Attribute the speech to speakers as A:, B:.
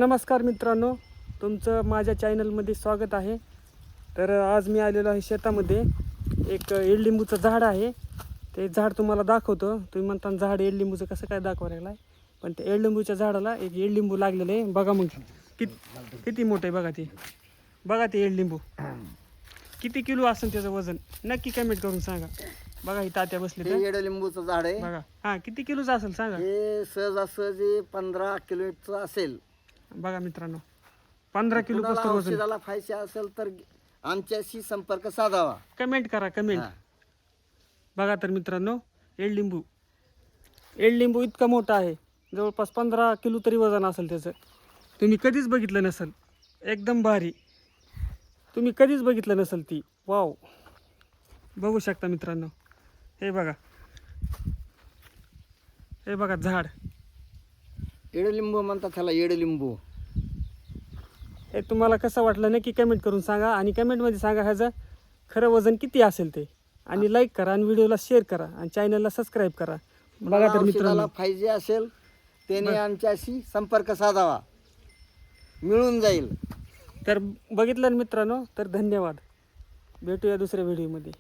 A: नमस्कार मित्रांनो, तुमचं माझ्या चॅनलमध्ये स्वागत आहे. तर आज मी आलेलो आहे शेतामध्ये. एक एडलिंबूचं झाड आहे. ते झाड तुम्हाला दाखवतो. तुम्ही म्हणता झाड एडलिंबूचं कसं काय दाखवायला आहे, पण ते एडलिंबूच्या झाडाला एक एडलिंबू लागलेलं आहे. बघा मग किती मोठं आहे बघा ते. बघा ते एडलिंबू किती किलो असेल त्याचं वजन, नक्की कमेंट करून सांगा. बघा ही तात्या बसले
B: हे येडलिंबूचं झाड आहे.
A: बघा. हां, किती किलोचं असेल सांगा.
B: हे सहजासहजी 15 किलोचं असेल.
A: बघा मित्रांनो, 15 किलो
B: कुणाला
A: पुस्तक वजन.
B: औषधाला फायचे असेल तर आमच्याशी संपर्क साधावा.
A: कमेंट करा कमेंट.
B: हा.
A: बघा तर मित्रांनो, एडलिंबू इतका मोठा आहे, जवळपास 15 किलो तरी वजन असेल त्याचं. तुम्ही कधीच बघितलं नसेल. एकदम भारी. तुम्ही कधीच बघितलं नसेल ती. वाव, बघू शकता मित्रांनो. हे बघा, हे बघा झाड.
B: येडलिंबू म्हणतात त्याला, येडलिंबू.
A: हे तुम्हाला कसं वाटलं नक्की कमेंट करून सांगा. आणि कमेंटमध्ये सांगा ह्याचं खरं वजन किती असेल ते. आणि लाईक करा आणि व्हिडिओला शेअर करा आणि चॅनलला सबस्क्राईब करा. बघा तर मित्रांनो,
B: औषधाला फायजे असेल त्याने आमच्याशी संपर्क साधावा, मिळून जाईल.
A: तर बघितलं ना मित्रांनो, तर धन्यवाद. भेटूया दुसऱ्या व्हिडिओमध्ये.